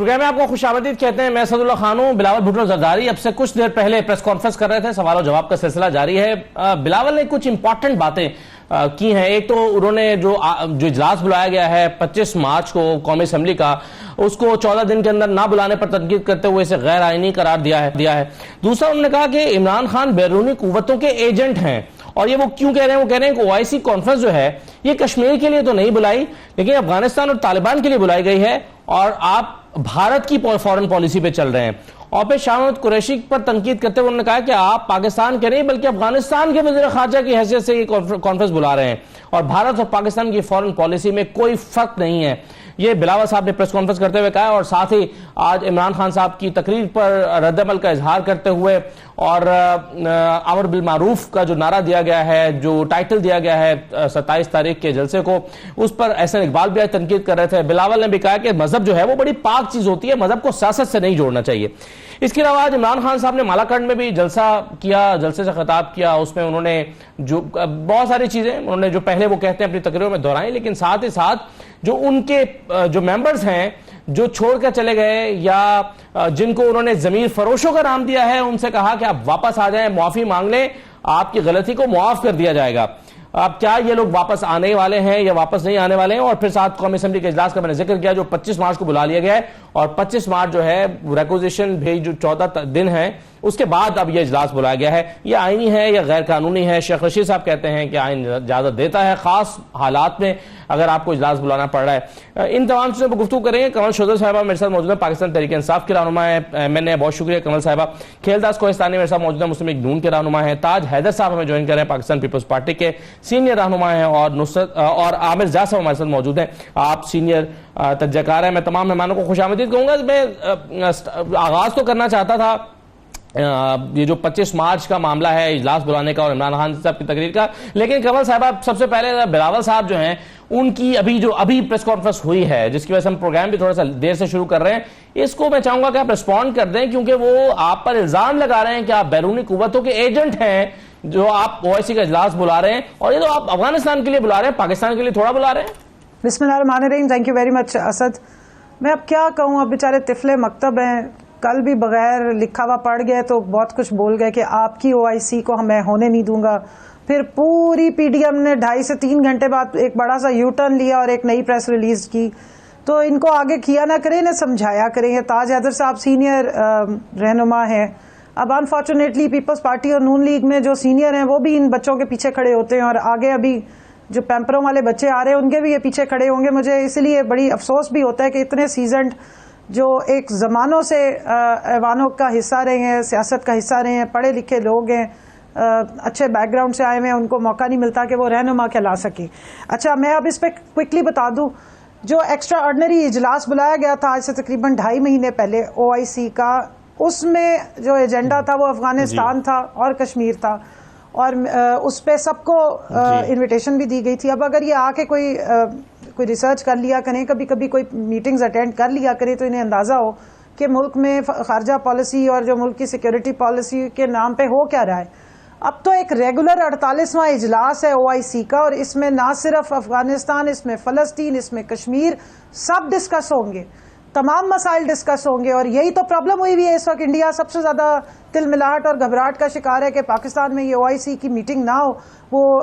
Programme میں آپ کو خوش آمدید کہتے ہیں. میں اسد اللہ خان ہوں. بلاول بھٹو زرداری اب سے کچھ دیر پہلے پریس کانفرنس کر رہے تھے. سوال و جواب کا سلسلہ جاری ہے. بلاول نے کچھ امپورٹنٹ باتیں کی ہیں. ایک تو انہوں نے جو اجلاس بلایا گیا ہے 25 مارچ کو قومی اسمبلی کا, اس کو 14 دن کے اندر نہ بلانے پر تنقید کرتے ہوئے اسے غیر آئینی قرار دیا ہے. دوسرا انہوں نے کہا کہ عمران خان بیرونی قوتوں کے ایجنٹ ہیں. اور یہ وہ کیوں کہہ رہے ہیں؟ وہ کہہ رہے ہیں کہ OIC کانفرنس جو ہے یہ کشمیر کے لیے تو نہیں بلائی, لیکن افغانستان اور طالبان کے لیے بلائی گئی ہے, اور آپ بھارت کی فورن پالیسی پہ چل رہے ہیں. اور پھر شاہ محمود قریشی پر تنقید کرتے ہوئے انہوں نے کہا کہ آپ پاکستان کے نہیں بلکہ افغانستان کے وزیر خارجہ کی حیثیت سے یہ کانفرنس بلا رہے ہیں, اور بھارت اور پاکستان کی فورن پالیسی میں کوئی فرق نہیں ہے. یہ بلاول صاحب نے پریس کانفرنس کرتے ہوئے کہا, اور ساتھ ہی آج عمران خان صاحب کی تقریر پر رد عمل کا اظہار کرتے ہوئے اور امر بالمعروف کا جو نعرہ دیا گیا ہے, جو ٹائٹل دیا گیا ہے 27 تاریخ کے جلسے کو, اس پر احسن اقبال بھی آج تنقید کر رہے تھے. بلاول نے بھی کہا کہ مذہب جو ہے وہ بڑی پاک چیز ہوتی ہے, مذہب کو سیاست سے نہیں جوڑنا چاہیے. اس کے علاوہ آج عمران خان صاحب نے مالاکنڈ میں بھی جلسہ کیا, جلسے سے خطاب کیا. اس میں انہوں نے جو بہت ساری چیزیں انہوں نے جو پہلے وہ کہتے ہیں اپنی تقریروں میں دہرائیں, لیکن ساتھ ہی ساتھ جو ان کے جو ممبرز ہیں جو چھوڑ کر چلے گئے یا جن کو انہوں نے ضمیر فروشوں کا نام دیا ہے, ان سے کہا کہ آپ واپس آ جائیں, معافی مانگ لیں, آپ کی غلطی کو معاف کر دیا جائے گا. اب کیا یہ لوگ واپس آنے والے ہیں یا واپس نہیں آنے والے ہیں؟ اور پھر ساتھ قومی اسمبلی کے اجلاس کا میں نے ذکر کیا جو 25 مارچ کو بلا لیا گیا ہے, اور 25 مارچ جو ہے ریکوزیشن بھیج جو 14 دن ہے اس کے بعد اب یہ اجلاس بلایا گیا ہے. یہ آئینی ہے یا غیر قانونی ہے؟ شیخ رشید صاحب کہتے ہیں کہ آئین اجازت دیتا ہے خاص حالات میں اگر آپ کو اجلاس بلانا پڑ رہا ہے. ان تمام چیزوں پر گفتگو کریں گے. کمل شوذر صاحبہ میرے ساتھ موجود ہیں, پاکستان تحریک انصاف کے رہنما ہیں. میں نے بہت شکریہ کمل صاحبہ. کھیل داس کوہستانی میرے ساتھ موجود ہیں, مسلم لیگ نون کے رہنما ہیں. تاج حیدر صاحب ہمیں جوائن کر رہے ہیں, پاکستان پیپلز پارٹی کے سینئر رہنما ہیں. اور نصرت اور عامر زیاد صاحب ہمارے ساتھ موجود ہیں, آپ سینئر تجزیہ کار ہیں. میں تمام مہمانوں کو خوش آمدید کہوں گا. میں آغاز تو کرنا چاہتا تھا یہ جو 25 مارچ کا معاملہ ہے اجلاس بلانے کا اور عمران خان صاحب کی تقریر کا, لیکن کمل صاحبہ سب سے پہلے بلاول صاحب جو ہیں ان کی ابھی پریس کانفرنس ہوئی ہے جس کی وجہ سے ہم پروگرام بھی تھوڑا سا دیر سے شروع کر رہے ہیں, اس کو میں چاہوں گا کہ آپ رسپونڈ کر دیں, کیونکہ وہ آپ پر الزام لگا رہے ہیں کہ آپ بیرونی قوتوں کے ایجنٹ ہیں جو آپ OIC کا اجلاس بلا رہے ہیں, اور یہ تو آپ افغانستان کے لیے بلا رہے ہیں, پاکستان کے لیے تھوڑا بلا رہے ہیں. بسم اللہ الرحمن الرحیم. Thank you very much Asad. میں اب کیا کہوں, اب بیچارے طفلے مکتب ہیں, کل بھی بغیر لکھا ہوا پڑھ گئے تو بہت کچھ بول گئے کہ آپ کی OIC کو میں ہونے نہیں دوں گا. پھر پوری PDM نے 2.5 سے 3 گھنٹے بعد ایک بڑا سا یو ٹرن لیا اور ایک نئی پریس ریلیز کی. تو ان کو آگے کیا نہ کریں, انہیں سمجھایا کریں. یہ تاج حیدر صاحب سینئر رہنما ہیں. اب انفارچونیٹلی پیپلز پارٹی اور نون لیگ میں جو سینئر ہیں وہ بھی ان بچوں کے پیچھے کھڑے ہوتے ہیں, اور آگے ابھی جو پیمپروں والے بچے آ رہے ہیں ان کے بھی یہ پیچھے کھڑے ہوں گے. مجھے اس لیے بڑی افسوس بھی ہوتا ہے کہ اتنے سیزنڈ جو ایک زمانوں سے ایوانوں کا حصہ رہے ہیں, سیاست کا حصہ رہے ہیں, پڑھے لکھے لوگ ہیں, اچھے بیک گراؤنڈ سے آئے ہوئے ہیں, ان کو موقع نہیں ملتا کہ وہ رہنما کہلا سکیں. اچھا, میں اب اس پہ کوئکلی بتا دوں, جو ایکسٹرا آرڈنری اجلاس بلایا گیا تھا آج سے تقریباً 2.5 مہینے پہلے OIC کا, اس میں جو ایجنڈا تھا وہ افغانستان تھا اور کشمیر تھا, اور اس پہ سب کو انویٹیشن بھی دی گئی تھی. اب اگر یہ آ کے کوئی ریسرچ کر لیا کریں, کبھی کوئی میٹنگز اٹینڈ کر لیا کریں, تو انہیں اندازہ ہو کہ ملک میں خارجہ پالیسی اور جو ملک کی سیکیورٹی پالیسی کے نام پہ ہو کیا رہا ہے. اب تو ایک ریگولر 48واں اجلاس ہے OIC کا, اور اس میں نہ صرف افغانستان, اس میں فلسطین, اس میں کشمیر, سب ڈسکس ہوں گے, تمام مسائل ڈسکس ہوں گے. اور یہی تو پرابلم ہوئی ہے اس وقت. انڈیا سب سے زیادہ تل ملاہٹ اور گھبراہٹ کا شکار ہے کہ پاکستان میں یہ OIC کی میٹنگ نہ ہو. وہ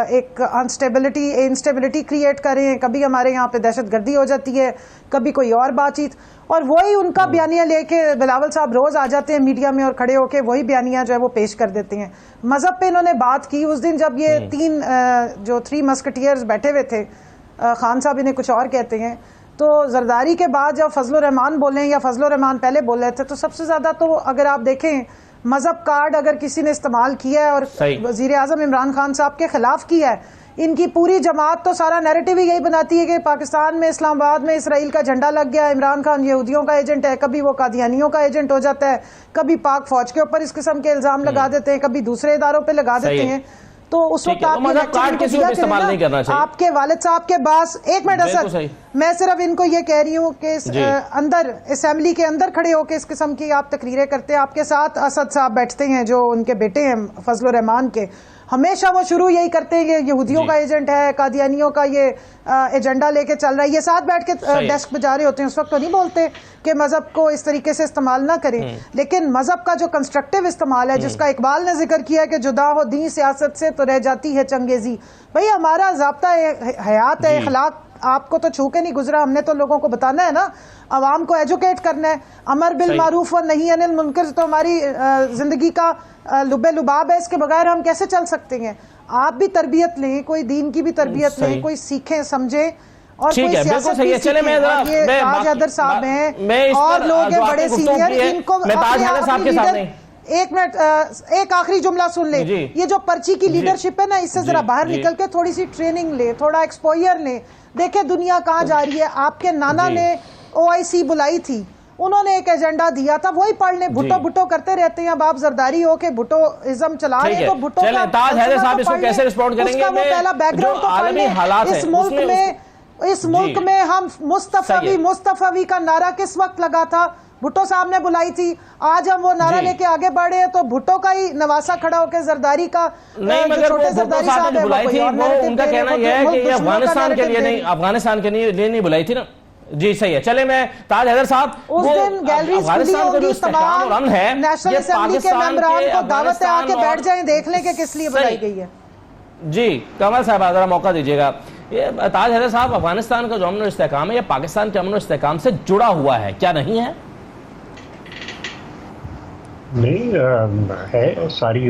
ایک انسٹیبلٹی کریٹ کر رہے ہیں. کبھی ہمارے یہاں پہ دہشت گردی ہو جاتی ہے, کبھی کوئی اور بات چیت, اور وہی ان کا بیانیہ لے کے بلاول صاحب روز آ جاتے ہیں میڈیا میں اور کھڑے ہو کے وہی بیانیہ جو ہے وہ پیش کر دیتے ہیں. مذہب پہ انہوں نے بات کی اس دن جب یہ 3 مسکٹیئرز بیٹھے ہوئے تھے, خان صاحب انہیں کچھ اور کہتے ہیں, تو زرداری کے بعد جب فضل الرحمان بولیں یا فضل الرحمان پہلے بول رہے تھے, تو سب سے زیادہ تو اگر آپ دیکھیں مذہب کارڈ اگر کسی نے استعمال کیا ہے اور وزیر اعظم عمران خان صاحب کے خلاف کیا ہے, ان کی پوری جماعت تو سارا نیریٹو ہی یہی بناتی ہے کہ پاکستان میں اسلام آباد میں اسرائیل کا جھنڈا لگ گیا, عمران خان یہودیوں کا ایجنٹ ہے, کبھی وہ قادیانیوں کا ایجنٹ ہو جاتا ہے, کبھی پاک فوج کے اوپر اس قسم کے الزام لگا دیتے ہیں, کبھی دوسرے اداروں پہ لگا دیتے ہیں. تو اس وقت آپ کے والد صاحب کے پاس, ایک منٹ اسد, میں صرف ان کو یہ کہہ رہی ہوں کہ اندر اسمبلی کے اندر کھڑے ہو کے اس قسم کی آپ تقریریں کرتے ہیں. آپ کے ساتھ اسد صاحب بیٹھتے ہیں جو ان کے بیٹے ہیں فضل الرحمان کے, ہمیشہ وہ شروع یہی کرتے ہیں کہ یہودیوں کا ایجنٹ ہے, قادیانیوں کا یہ ایجنڈا لے کے چل رہا ہے. یہ ساتھ بیٹھ کے ڈیسک پہ جا رہے ہوتے ہیں, اس وقت تو نہیں بولتے کہ مذہب کو اس طریقے سے استعمال نہ کریں, لیکن مذہب کا جو کنسٹرکٹیو استعمال ہے, جس کا اقبال نے ذکر کیا ہے کہ جدا ہو دین سیاست سے تو رہ جاتی ہے چنگیزی. بھئی ہمارا ضابطہ حیات ہے, اخلاق آپ کو تو چھو کے نہیں گزرا, ہم نے تو لوگوں کو بتانا ہے نا, عوام کو ایجوکیٹ کرنا ہے. امر بالمعروف و نہی عن المنکر تو ہماری زندگی کا لب لباب ہے, اس کے بغیر ہم کیسے چل سکتے ہیں؟ آپ بھی تربیت لیں, کوئی دین کی بھی تربیت لیں, کوئی سیکھیں سمجھیں اور کوئی سیاست بھی سیکھیں. یہ تاج حیدر صاحب ہیں اور لوگ ہیں بڑے سینئر, ان کو ایک منٹ ایک آخری جملہ سن لیں. یہ جو پرچی کی لیڈرشپ ہے نا, اس سے ذرا باہر نکل کے تھوڑی سی ٹریننگ لیں, تھوڑا ایکسپوئر لیں, دیکھیں دنیا کہاں جا رہی ہے. آپ کے نانا نے OIC بلائی تھی, انہوں نے ایک ایجنڈا دیا تھا, وہی پڑھ لیں. بھٹو بھٹو کرتے رہتے ہیں, اب آپ زرداری ہو کے بھٹو ازم چلا رہے ہیں, تو بھٹو کا تاج حیدر صاحب اس کو کیسے رسپونڈ کریں گے؟ اس کا وہ پہلا بیک گراؤنڈ تو پڑھ لیں. اس ملک میں ہم مصطفی کا نعرہ کس وقت لگا تھا؟ بھٹو صاحب نے بلائی تھی. آج ہم وہ نعرہ لے کے آگے بڑھے ہیں تو بھٹو کا ہی نواسا کھڑا ہو کے زرداری کا, چھوٹے زرداری صاحب ہے, وہ ان کا کہنا یہ ہے کہ یہ افغانستان کے لیے نہیں, افغانستان کے لیے نہیں بلائی تھی نا. جی صحیح ہے. چلے میں تاج حیدر صاحب, اس دن گیلریز کھلی ہوگی, تمام نیشنل اسمبلی کے ممبران کو دعوت ہے آ کے بیٹھ جائیں, دیکھ لیں کہ کس لیے بلائی گئی ہے. جی کمل صاحب ذرا موقع دیجیے گا. یہ تاج حیدر صاحب, افغانستان کا جو امن و استحکام ہے یہ پاکستان کے امن و استحکام سے جڑا ہوا ہے, کیا نہیں ہے؟ نہیں ہے. ساری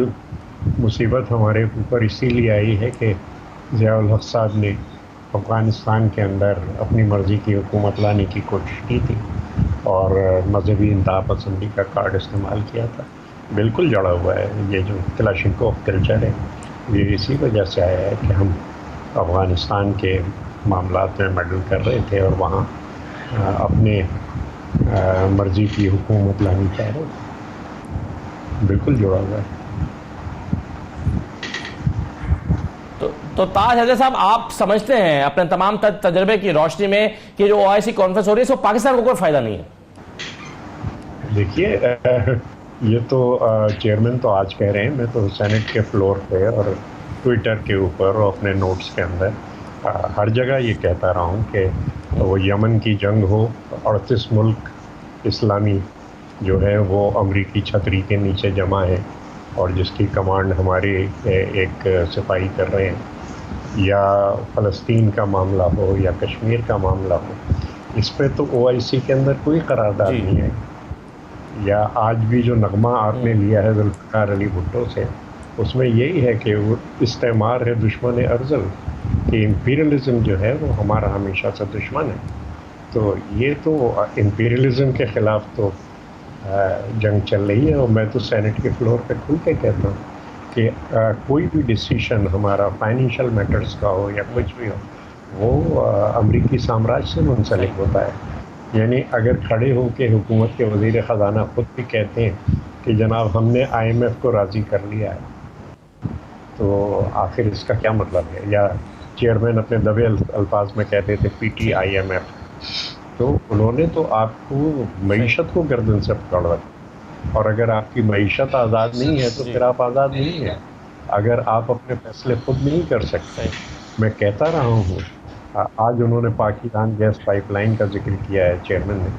مصیبت ہمارے اوپر اسی لیے آئی ہے کہ ضیاء الحق صاحب نے افغانستان کے اندر اپنی مرضی کی حکومت لانے کی کوشش کی تھی اور مذہبی انتہا پسندی کا کارڈ استعمال کیا تھا. بالکل جڑا ہوا ہے یہ جو کلاشنکوف کلچر ہے, یہ اسی وجہ سے آیا ہے کہ ہم افغانستان کے معاملات میں میڈل کر رہے تھے اور وہاں اپنے مرضی کی حکومت لانی چاہ رہے تھے. بالکل جڑا ہوا ہے. تو تاج حیدر صاحب, آپ سمجھتے ہیں اپنے تمام تجربے کی روشنی میں کہ جو OIC کانفرنس ہو رہی ہے اس کو پاکستان کو کوئی فائدہ نہیں ہے؟ دیکھیے یہ تو چیئرمین تو آج کہہ رہے ہیں, میں تو سینٹ کے فلور پہ اور ٹویٹر کے اوپر اور اپنے نوٹس کے اندر ہر جگہ یہ کہتا رہا ہوں کہ وہ یمن کی جنگ ہو, 38 ملک اسلامی جو ہے وہ امریکی چھتری کے نیچے جمع ہے اور جس کی کمانڈ ہمارے ایک سپاہی کر رہے ہیں, یا فلسطین کا معاملہ ہو یا کشمیر کا معاملہ ہو, اس پہ تو OIC کے اندر کوئی قرارداد نہیں ہے. یا آج بھی جو نغمہ آپ نے لیا ہے ذوالفقار علی بھٹو سے, اس میں یہی ہے کہ وہ استعمار ہے دشمن ارذل, کہ امپیریلزم جو ہے وہ ہمارا ہمیشہ سے دشمن ہے. تو یہ تو امپیریلزم کے خلاف تو جنگ چل رہی ہے. اور میں تو سینٹ کے فلور پہ کھل کے کہتا ہوں کہ کوئی بھی ڈیسیشن ہمارا فائنینشیل میٹرز کا ہو یا کچھ بھی ہو, وہ امریکی سامراج سے منسلک ہوتا ہے. یعنی اگر کھڑے ہو کے حکومت کے وزیر خزانہ خود بھی کہتے ہیں کہ جناب ہم نے IMF کو راضی کر لیا ہے, تو آخر اس کا کیا مطلب ہے؟ یا چیئرمین اپنے دبے الفاظ میں کہتے تھے PTIMF, تو انہوں نے تو آپ کو معیشت کو گردن سے پکڑ رکھا. اور اگر آپ کی معیشت آزاد نہیں ہے تو پھر آپ آزاد نہیں ہیں. اگر آپ اپنے فیصلے خود نہیں کر سکتے, میں کہتا رہا ہوں, آج انہوں نے پاکستان گیس پائپ لائن کا ذکر کیا ہے چیئرمین نے,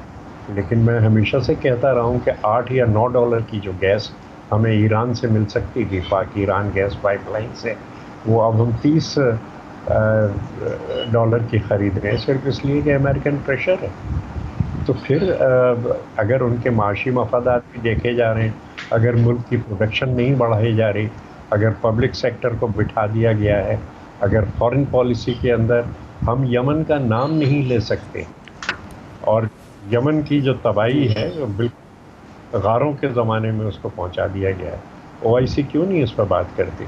لیکن میں ہمیشہ سے کہتا رہا ہوں کہ $8 یا $9 کی جو گیس ہمیں ایران سے مل سکتی تھی, پاک ایران گیس پائپ لائن سے, وہ اب ہم $30 کی خرید رہے ہیں صرف اس لیے کہ امریکن پریشر ہے. تو پھر اگر ان کے معاشی مفادات بھی دیکھے جا رہے ہیں, اگر ملک کی پروڈکشن نہیں بڑھائی جا رہی, اگر پبلک سیکٹر کو بٹھا دیا گیا ہے, اگر فارن پالیسی کے اندر ہم یمن کا نام نہیں لے سکتے, اور یمن کی جو تباہی ہے وہ بالکل غاروں کے زمانے میں اس کو پہنچا دیا گیا ہے, OIC کیوں نہیں اس پر بات کرتی؟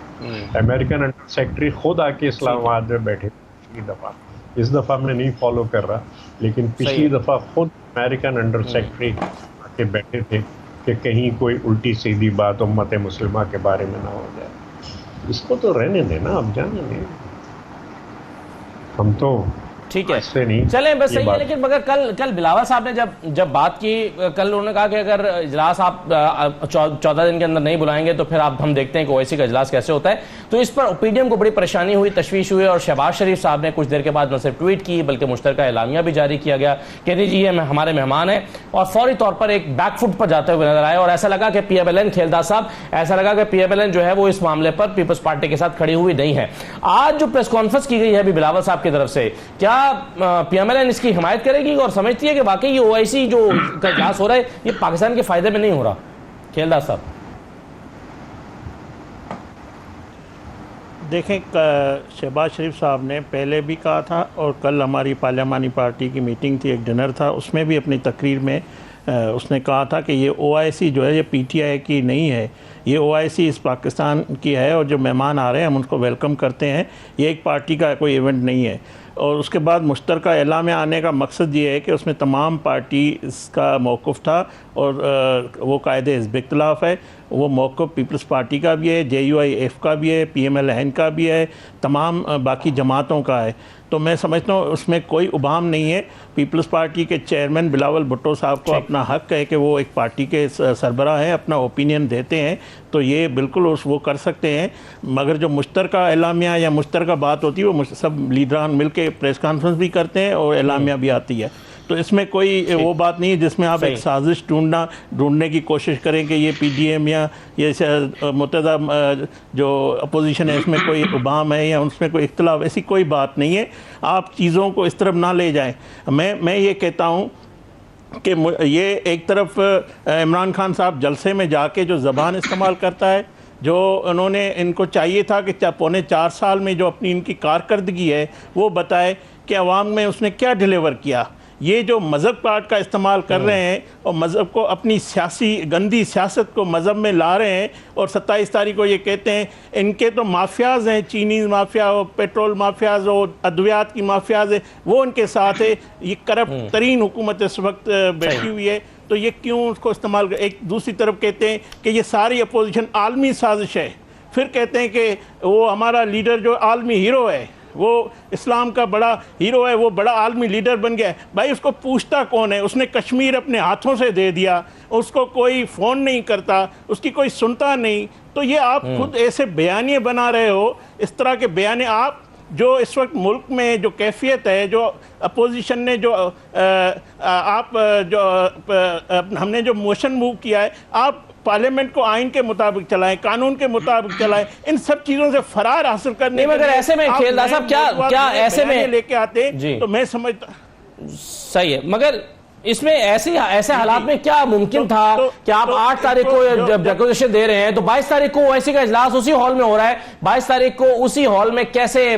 امریکن انڈر سیکرٹری خود آ کے اسلام آباد میں بیٹھے پچھلی دفعہ, اس دفعہ میں نہیں فالو کر رہا, لیکن پچھلی دفعہ خود امریکن انڈر سیکرٹری آ کے بیٹھے تھے کہ کہیں کوئی الٹی سیدھی بات امت مسلمہ کے بارے میں نہ ہو جائے. اس کو تو رہنے دیں نا, اب جانے دیں. ہم تو ٹھیک ہے سے نہیں چلیں بس صحیح ہے. لیکن مگر کل بلاول صاحب نے جب بات کی, کل انہوں نے کہا کہ اگر اجلاس آپ 14 دن کے اندر نہیں بلائیں گے تو پھر ہم دیکھتے ہیں کہ اویسی کا اجلاس کیسے ہوتا ہے. تو اس پر پی ڈی ایم کو بڑی پریشانی ہوئی, تشویش ہوئی, اور شہباز شریف صاحب نے کچھ دیر کے بعد نہ صرف ٹویٹ کی بلکہ مشترکہ اعلامیہ بھی جاری کیا گیا کہ جی یہ ہمارے مہمان ہیں, اور فوری طور پر ایک بیک فٹ پر جاتے ہوئے نظر آئے. اور ایسا لگا کہ پی ایم ایل این کھیلدار صاحب, ایسا لگا کہ پی ایم ایل این جو ہے وہ اس معاملے پر پیپلز پارٹی کے ساتھ کھڑی ہوئی نہیں ہے. آج جو پریس کانفرنس کی گئی ہے ابھی بلاول صاحب کی طرف سے, کیا پی ایم ایل این اس کی حمایت کرے گی اور سمجھتی ہے کہ واقعی یہ او آئی سی جو اجلاس ہو رہا ہے یہ پاکستان کے فائدے میں نہیں ہو رہا؟ کھیلدار صاحب دیکھیں, شہباز شریف صاحب نے پہلے بھی کہا تھا, اور کل ہماری پارلیمانی پارٹی کی میٹنگ تھی, ایک ڈنر تھا, اس میں بھی اپنی تقریر میں اس نے کہا تھا کہ یہ او آئی سی جو ہے یہ پی ٹی آئی کی نہیں ہے, یہ او آئی سی اس پاکستان کی ہے, اور جو مہمان آ رہے ہیں ہم ان کو ویلکم کرتے ہیں, یہ ایک پارٹی کا کوئی ایونٹ نہیں ہے. اور اس کے بعد مشترکہ اعلامیہ آنے کا مقصد یہ ہے کہ اس میں تمام پارٹی اس کا موقف تھا, اور وہ قائد حزب اختلاف ہے, وہ موقف پیپلز پارٹی کا بھی ہے, جے یو آئی ایف کا بھی ہے, پی ایم ایل این کا بھی ہے, تمام باقی جماعتوں کا ہے. تو میں سمجھتا ہوں اس میں کوئی ابہام نہیں ہے. پیپلز پارٹی کے چیئرمین بلاول بھٹو صاحب کو اپنا حق ہے کہ وہ ایک پارٹی کے سربراہ ہیں, اپنا اوپینین دیتے ہیں, تو یہ بالکل وہ کر سکتے ہیں. مگر جو مشترکہ اعلامیہ یا مشترکہ بات ہوتی ہے وہ سب لیڈران مل کے پریس کانفرنس بھی کرتے ہیں اور اعلامیہ بھی آتی ہے. تو اس میں کوئی وہ بات نہیں ہے جس میں آپ ایک سازش ڈھونڈنے کی کوشش کریں کہ یہ پی ڈی ایم یا یہ متحدہ جو اپوزیشن ہے اس میں کوئی ابہام ہے یا اس میں کوئی اختلاف, ایسی کوئی بات نہیں ہے. آپ چیزوں کو اس طرف نہ لے جائیں. میں یہ کہتا ہوں کہ یہ ایک طرف عمران خان صاحب جلسے میں جا کے جو زبان استعمال کرتا ہے, جو انہوں نے ان کو چاہیے تھا کہ 4.5 سال میں جو اپنی ان کی کارکردگی ہے وہ بتائے کہ عوام میں اس نے کیا ڈیلیور کیا. یہ جو مذہب کارڈ کا استعمال کر رہے ہیں اور مذہب کو اپنی گندی سیاست کو مذہب میں لا رہے ہیں, اور 27 تاریخ کو یہ کہتے ہیں ان کے تو مافیاز ہیں, چینی مافیا ہو, پیٹرول مافیاز ہو, ادویات کی مافیاز ہیں, وہ ان کے ساتھ ہے. یہ کرپٹ ترین حکومت اس وقت بیٹھی ہوئی ہے, تو یہ کیوں اس کو استعمال کر. ایک دوسری طرف کہتے ہیں کہ یہ ساری اپوزیشن عالمی سازش ہے, پھر کہتے ہیں کہ وہ ہمارا لیڈر جو عالمی ہیرو ہے, وہ اسلام کا بڑا ہیرو ہے, وہ بڑا عالمی لیڈر بن گیا ہے. بھائی اس کو پوچھتا کون ہے؟ اس نے کشمیر اپنے ہاتھوں سے دے دیا, اس کو کوئی فون نہیں کرتا, اس کی کوئی سنتا نہیں. تو یہ آپ خود ایسے بیانیے بنا رہے ہو, اس طرح کے بیانیے. آپ جو اس وقت ملک میں جو کیفیت ہے, جو اپوزیشن نے جو ہم نے جو موشن موو کیا ہے, آپ پارلیمنٹ کو آئین کے مطابق چلائیں, قانون کے مطابق چلائیں. ان سب چیزوں سے فرار حاصل کرنے مگر ایسے میں کھیلدار صاحب کیا ایسے میں لے کے آتے تو میں سمجھتا صحیح ہے. مگر اس میں ایسے حالات میں کیا ممکن تھا کہ آپ 8 تاریخ کو جب ڈیکلریشن دے رہے ہیں تو 22 تاریخ کو اویسی کا اجلاس اسی ہال میں ہو رہا ہے, 22 تاریخ کو اسی ہال میں کیسے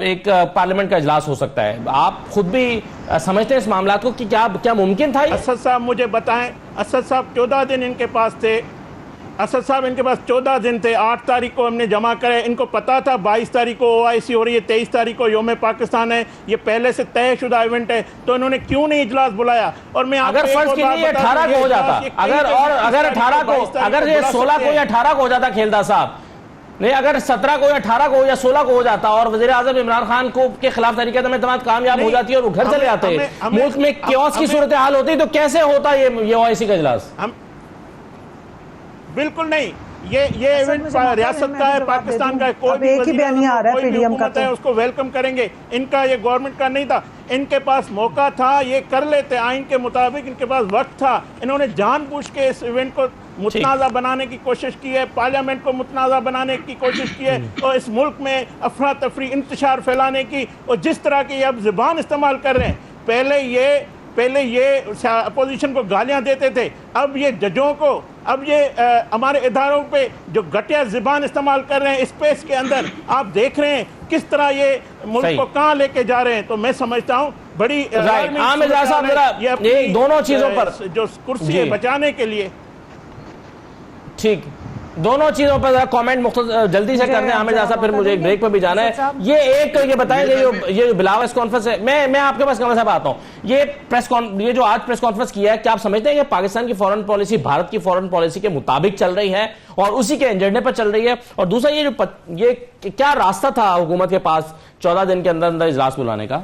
ایک پارلیمنٹ کا اجلاس ہو سکتا ہے؟ آپ خود بھی سمجھتے ہیں اس معاملات کو کہ کیا ممکن تھا؟ اسد صاحب مجھے بتائیں, اسد صاحب 14 دن ان کے پاس تھے, اسد صاحب ان کے پاس 14 دن تھے. 8 تاریخ کو ہم نے جمع کرے, ان کو پتا تھا 22 تاریخ کو او آئی سی ہو رہی ہے, 23 تاریخ کو یوم پاکستان ہے, یہ پہلے سے طے شدہ ایونٹ ہے, تو انہوں نے کیوں نہیں اجلاس بلایا؟ اور میں اگر فرض کیجیے 18 کو ہو جاتا, اگر 18 کو, اگر یہ 16 کو یا 18 کو ہو جاتا کھیلدار صاحب, نہیں اگر 17 کو یا 18 کو یا 16 کو ہو جاتا اور وزیر اعظم عمران خان کو کے خلاف طریقہ اعتماد کامیاب ہو جاتی اور وہ گھر چلے آتے, ملک میں کیوس کی صورتحال ہوتی, تو کیسے ہوتا یہ او آئی سی کا اجلاس؟ بالکل نہیں. یہ ایونٹ ریاست کا ہے, پاکستان کا ہے, کوئی بھی حکومت ہے اس کو ویلکم کریں گے. ان کا یہ گورنمنٹ کا نہیں تھا, ان کے پاس موقع تھا, یہ کر لیتے آئین کے مطابق, ان کے پاس وقت تھا. انہوں نے جان بوجھ کے اس ایونٹ کو متنازع بنانے کی کوشش کی ہے, پارلیمنٹ کو متنازع بنانے کی کوشش کی ہے, اور اس ملک میں افراتفری انتشار پھیلانے کی. اور جس طرح کی اب زبان استعمال کر رہے ہیں, پہلے یہ اپوزیشن کو گالیاں دیتے تھے, اب یہ ججوں کو, اب یہ ہمارے اداروں پہ جو گھٹیا زبان استعمال کر رہے ہیں اسپیس کے اندر. آپ دیکھ رہے ہیں کس طرح یہ ملک کو کہاں لے کے جا رہے ہیں. تو میں سمجھتا ہوں بڑی دونوں چیزوں پر جو کرسی بچانے کے لیے. ٹھیک, دونوں چیزوں پر ذرا کامنٹ مختصر جلدی سے کرنے ہیں. عامر جاسا پھر مجھے ایک بریک پر بھی جانا ہے. یہ بتائیں کہ یہ بلاول کانفرنس ہے, میں آپ کے پاس کمرہ صاحب آتا ہوں. یہ جو آج پریس کانفرنس کیا ہے, کیا آپ سمجھتے ہیں کہ پاکستان کی فورن پالیسی بھارت کی فورن پالیسی کے مطابق چل رہی ہے اور اسی کے ایجنڈے پر چل رہی ہے؟ اور دوسرا یہ کیا راستہ تھا حکومت کے پاس 14 دن کے اندر اجلاس بلانے کا؟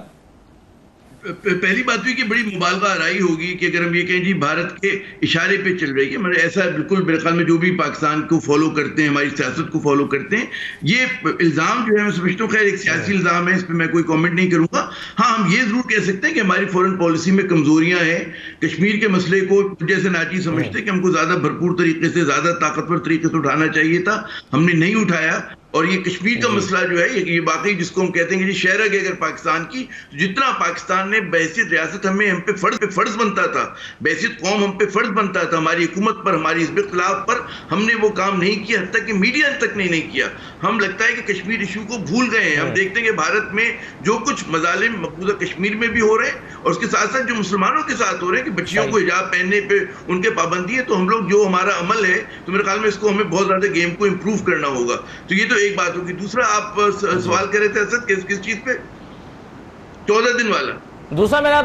پہلی بات ہوئی کہ بڑی مبالغہ آرائی ہوگی کہ اگر ہم یہ کہیں جی بھارت کے اشارے پہ چل رہی ہے، مگر ایسا بالکل میرے خیال میں جو بھی پاکستان کو فالو کرتے ہیں، ہماری سیاست کو فالو کرتے ہیں، یہ الزام جو ہے میں سمجھتا ہوں خیر ایک سیاسی الزام ہے، اس پہ میں کوئی کامنٹ نہیں کروں گا۔ ہاں ہم یہ ضرور کہہ سکتے ہیں کہ ہماری فورن پالیسی میں کمزوریاں ہیں، کشمیر کے مسئلے کو جیسے ناچیز سمجھتے کہ ہم کو زیادہ بھرپور طریقے سے، زیادہ طاقتور طریقے سے اٹھانا چاہیے تھا، ہم نے نہیں اٹھایا۔ اور یہ کشمیر کا مسئلہ جو ہے یہ باقی جس کو ہم کہتے ہیں کہ جی شہرگ ہے اگر پاکستان کی، جتنا پاکستان نے بحیثیت ریاست ہم پہ فرض بنتا تھا، بحیثیت قوم ہم پہ فرض بنتا تھا، ہماری حکومت پر، ہماری حزب اختلاف پر، ہم نے وہ کام نہیں کیا، حتیٰ کہ میڈیا تک نہیں کیا۔ ہم لگتا ہے کہ کشمیر ایشو کو بھول گئے ہیں۔ ہم دیکھتے ہیں کہ بھارت میں جو کچھ مظالم مقبوضہ کشمیر میں بھی ہو رہے ہیں اور اس کے ساتھ ساتھ جو مسلمانوں کے ساتھ ہو رہے ہیں کہ بچیوں کو حجاب پہننے پہ ان کے پابندی ہے، تو ہم لوگ جو ہمارا عمل ہے تو میرے خیال میں اس کو ہمیں بہت زیادہ گیم کو امپروو کرنا ہوگا۔ تو یہ تو ایک بات ہوگی۔ دوسرا آپ سوال کر رہے تھے اسد کس چیز پہ؟ 14 دن والا۔ دوسرا میرا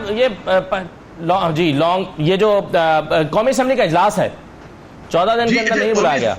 یہ جو قومی اسمبلی کا اجلاس ہے 14 دن کے اندر نہیں بلایا گیا۔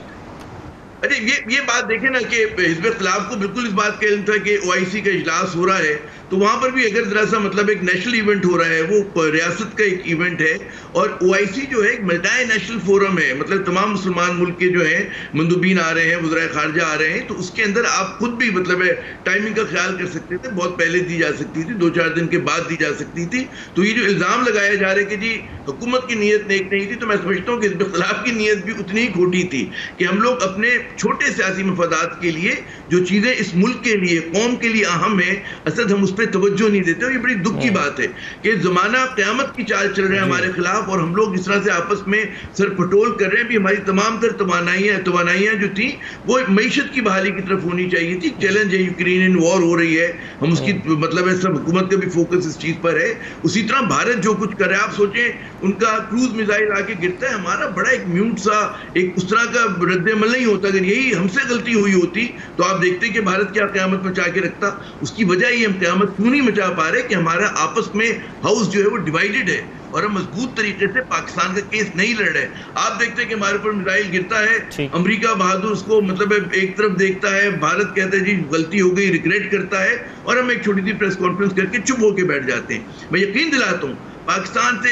اچھا یہ بات دیکھیں نا کہ حزب اختلاف کو بالکل اس بات کا علم تھا کہ OIC کا اجلاس ہو رہا ہے، تو وہاں پر بھی اگر ذرا سا مطلب ایک نیشنل ایونٹ ہو رہا ہے، وہ ریاست کا ایک ایونٹ ہے، اور OIC جو ہے ایک ملٹی نیشنل فورم ہے، مطلب تمام مسلمان ملک کے جو ہیں مندوبین آ رہے ہیں، وزرائے خارجہ آ رہے ہیں، تو اس کے اندر آپ خود بھی مطلب ہے ٹائمنگ کا خیال کر سکتے تھے، بہت پہلے دی جا سکتی تھی، 2-4 دن کے بعد دی جا سکتی تھی۔ تو یہ جو الزام لگایا جا رہا ہے کہ جی حکومت کی نیت نیک نہیں تھی، تو میں سمجھتا ہوں کہ حزب اختلاف کی نیت بھی اتنی ہی کھوٹی تھی کہ ہم لوگ اپنے چھوٹے سیاسی مفادات کے لیے جو چیزیں اس ملک کے لیے، قوم کے لیے اہم ہیں، اسد ہم اس پہ توجہ نہیں دیتے۔ اور یہ بڑی دکھ کی بات ہے کہ زمانہ قیامت کی چال چل رہے ہیں ہمارے خلاف، اور ہم لوگ اس طرح سے آپس میں سر پٹول کر رہے ہیں۔ بھی ہماری تمام تر توانائیاں جو تھیں وہ معیشت کی بحالی کی طرف ہونی چاہیے تھی۔ چیلنج ہے، یوکرین وار ہو رہی ہے، ہم اس کی مطلب ہے سب حکومت کا بھی فوکس اس چیز پر ہے۔ اسی طرح بھارت جو کچھ کر رہا ہے، آپ سوچیں ان کا کروز میزائل آ کے گرتا ہے، ہمارا بڑا ایک میوٹ سا ایک اس طرح کا رد عمل نہیں ہوتا۔ اگر یہی ہم سے غلطی ہوئی ہوتی تو آپ دیکھتے کہ بھارت کیا قیامت مچا کے رکھتا۔ اس کی وجہ یہ ہم قیامت کیوں نہیں مچا پا رہے کہ ہمارا آپس میں ہاؤس جو ہے وہ ڈیوائیڈڈ ہے، اور ہم مضبوط طریقے سے پاکستان کا کیس نہیں لڑ رہے۔ آپ دیکھتے ہیں کہ ہمارے اوپر میزائل گرتا ہے، امریکہ بہادر اس کو مطلب ایک طرف دیکھتا ہے، بھارت کہتا ہے جی غلطی ہو گئی، ریگریٹ کرتا ہے، اور ہم ایک چھوٹی سی پریس کانفرنس کر کے چپ ہو کے بیٹھ جاتے ہیں۔ میں یقین دلاتا ہوں پاکستان سے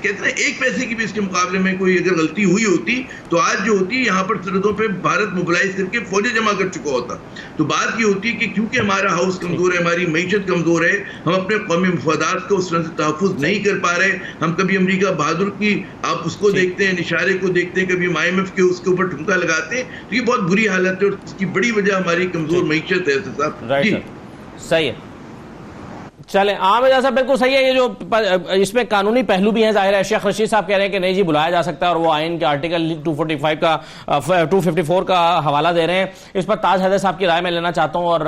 کہتے ہیں ایک پیسے کی بھی اس کے مقابلے میں کوئی اگر غلطی ہوئی ہوتی تو آج جو ہوتی یہاں پر سرحدوں پہ بھارت موبلائز کر کے فوجیں جمع کر چکا ہوتا۔ تو بات یہ ہوتی ہے کہ کیونکہ ہمارا ہاؤس کمزور ہے، ہماری معیشت کمزور ہے، ہم اپنے قومی مفادات کو اس طرح سے تحفظ نہیں کر پا رہے۔ ہم کبھی امریکہ بہادر کی آپ اس کو دیکھتے ہیں، اشارے کو دیکھتے ہیں، کبھی IMF کے اس کے اوپر ٹھمکا لگاتے ہیں، تو یہ بہت بری حالت ہے، اور اس کی بڑی وجہ ہماری کمزور معیشت ہے۔ صحیح ہے، چلیں عام اجازت بالکل صحیح ہے۔ یہ جو اس میں قانونی پہلو بھی ہیں، ظاہر ہے شیخ رشید صاحب کہہ رہے ہیں کہ نہیں جی بلایا جا سکتا ہے، اور وہ آئین کے آرٹیکل 254 کا حوالہ دے رہے ہیں۔ اس پر تاج حیدر صاحب کی رائے میں لینا چاہتا ہوں، اور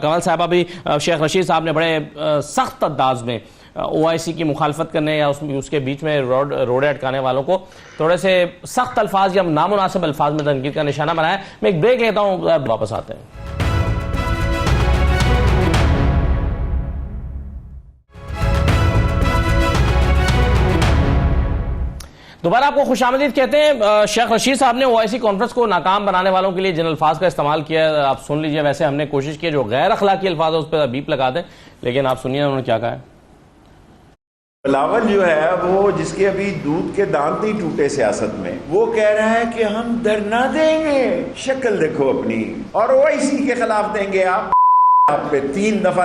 کمل صاحبہ بھی شیخ رشید صاحب نے بڑے سخت انداز میں OIC کی مخالفت کرنے یا اس کے بیچ میں روڑے اٹکانے والوں کو تھوڑے سے سخت الفاظ یا نامناسب الفاظ میں تنقید کا نشانہ بنایا۔ میں ایک بریک لیتا ہوں، واپس آتے ہیں۔ دوبارہ آپ کو خوش آمدید کہتے ہیں۔ شیخ رشید صاحب نے OIC کانفرنس کو ناکام بنانے والوں کے لیے جن الفاظ کا استعمال کیا ہے آپ سن لیجئے۔ ویسے ہم نے کوشش کی جو غیر اخلاقی الفاظ ہے اس پہ بیپ لگا دیں، لیکن آپ سنیے انہوں نے کیا کہا ہے۔ بلاول جو ہے وہ جس کے ابھی دودھ کے دانت نہیں ٹوٹے سیاست میں، وہ کہہ رہا ہے کہ ہم دھرنا دیں گے، شکل دیکھو اپنی، اور OIC کے خلاف دیں گے۔ آپ پہ 3 دفعہ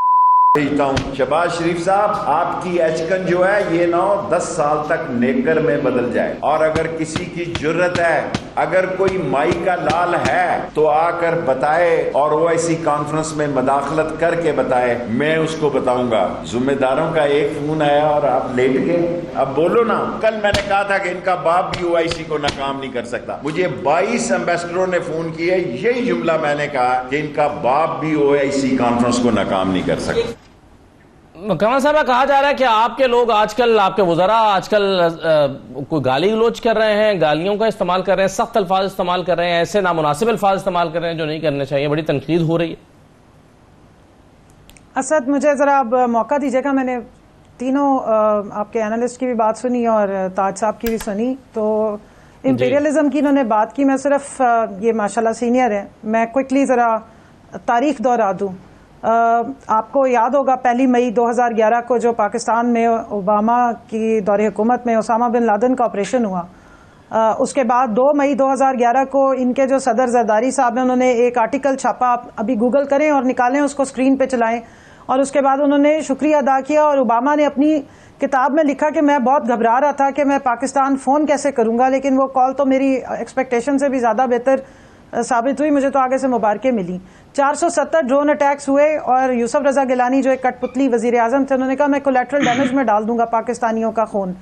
بھیجتا ہوں شہباز شریف صاحب، آپ کی ایچکن جو ہے یہ 9-10 سال تک نیکر میں بدل جائے، اور اگر کسی کی جرت ہے، اگر کوئی مائی کا لال ہے تو آ کر بتائے، اور OIC کانفرنس میں مداخلت کر کے بتائے، میں اس کو بتاؤں گا۔ ذمہ داروں کا ایک فون آیا اور آپ لیٹ گئے، اب بولو نا۔ کل میں نے کہا تھا کہ ان کا باپ بھی OIC کو ناکام نہیں کر سکتا، مجھے 22 ایمبیسڈروں نے فون کیے، یہی جملہ میں نے کہا کہ ان کا باپ بھی OIC کانفرنس کو ناکام نہیں کر سکتا۔ کمل صاحب کہا جا رہا ہے کہ آپ کے لوگ آج کل، آپ کے وزراء آج کل کوئی گالی گلوچ کر رہے ہیں، گالیوں کا استعمال کر رہے ہیں، سخت الفاظ استعمال کر رہے ہیں، ایسے نامناسب الفاظ استعمال کر رہے ہیں جو نہیں کرنے چاہیے، بڑی تنقید ہو رہی ہے۔ اسد مجھے ذرا اب موقع دیجیے گا، میں نے تینوں آپ کے اینالسٹ کی بھی بات سنی اور تاج صاحب کی بھی سنی، تو امپیریلزم کی انہوں نے بات کی۔ میں صرف یہ ماشاءاللہ سینئر ہے، میں کوئکلی ذرا تاریخ دہرا دوں۔ آپ کو یاد ہوگا 1 مئی 2011 کو جو پاکستان میں اوباما کی دور حکومت میں اسامہ بن لادن کا آپریشن ہوا، اس کے بعد 2 مئی 2011 کو ان کے جو صدر زرداری صاحب ہیں انہوں نے ایک آرٹیکل چھاپا، آپ ابھی گوگل کریں اور نکالیں اس کو اسکرین پہ چلائیں، اور اس کے بعد انہوں نے شکریہ ادا کیا، اور اوباما نے اپنی کتاب میں لکھا کہ میں بہت گھبرا رہا تھا کہ میں پاکستان فون کیسے کروں گا، لیکن وہ کال تو میری ایکسپیکٹیشن سے بھی زیادہ بہتر ثابت ہوئی، مجھے تو آگے سے مبارکیں ملی۔ 470 ڈرون اٹیکس ہوئے، اور یوسف رضا گیلانی جو ایک کٹ پتلی وزیر اعظم تھے، انہوں نے کہا میں کولیٹرل ڈیمیج میں ڈال دوں گا پاکستانیوں کا خون۔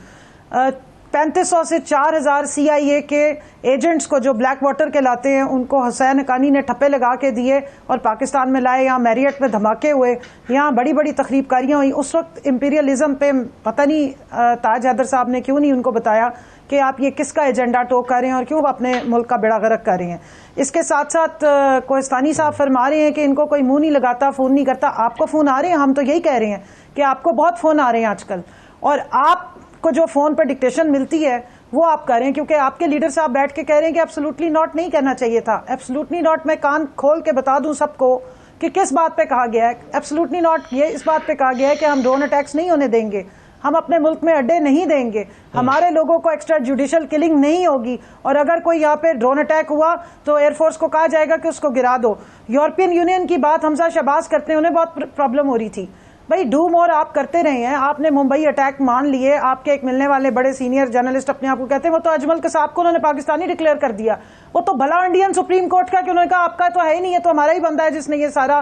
3500 سے 4000 CIA کے ایجنٹس کو جو بلیک واٹر کے لاتے ہیں ان کو حسین حقانی نے ٹھپے لگا کے دیے اور پاکستان میں لائے، یہاں میریٹ میں دھماکے ہوئے، یہاں بڑی بڑی تقریب کاریاں ہوئی۔ اس وقت امپیریلزم پہ پتہ نہیں تاج حیدر صاحب نے کیوں نہیں ان کو بتایا کہ آپ یہ کس کا ایجنڈا ٹوک کر رہے ہیں اور کیوں اپنے ملک کا بیڑا غرق کر رہے ہیں۔ اس کے ساتھ ساتھ کوہستانی صاحب فرما رہے ہیں کہ ان کو کوئی منہ نہیں لگاتا، فون نہیں کرتا۔ آپ کو فون آ رہے ہیں، ہم تو یہی کہہ رہے ہیں کہ آپ کو بہت فون آ رہے ہیں آج کل، اور آپ کو جو فون پہ ڈکٹیشن ملتی ہے وہ آپ کر رہے ہیں، کیونکہ آپ کے لیڈر صاحب بیٹھ کے کہہ رہے ہیں کہ ایبسولوٹلی ناٹ نہیں کہنا چاہیے تھا۔ ایبسولوٹلی ناٹ میں کان کھول کے بتا دوں سب کو کہ کس بات پہ کہا گیا ہے۔ ایبسولوٹلی ناٹ یہ اس بات پہ کہا گیا ہے کہ ہم ڈرون اٹیکس نہیں ہونے دیں گے، ہم اپنے ملک میں اڈے نہیں دیں گے، ہمارے لوگوں کو ایکسٹرا جوڈیشل کلنگ نہیں ہوگی، اور اگر کوئی یہاں پہ ڈرون اٹیک ہوا تو ایئر فورس کو کہا جائے گا کہ اس کو گرا دو۔ یورپین یونین کی بات حمزہ شہباز کرتے ہیں، انہیں بہت پرابلم ہو رہی تھی۔ بھائی ڈو مور آپ کرتے رہے ہیں، آپ نے ممبئی اٹیک مان لیے، آپ کے ایک ملنے والے بڑے سینئر جرنلسٹ اپنے آپ کو کہتے ہیں وہ تو اجمل قصاب کو انہوں نے پاکستانی ڈکلیئر کر دیا، وہ تو بھلا انڈین سپریم کورٹ کا کہ انہوں نے کہا آپ کا تو ہے ہی نہیں، یہ تو ہمارا ہی بندہ ہے جس نے یہ سارا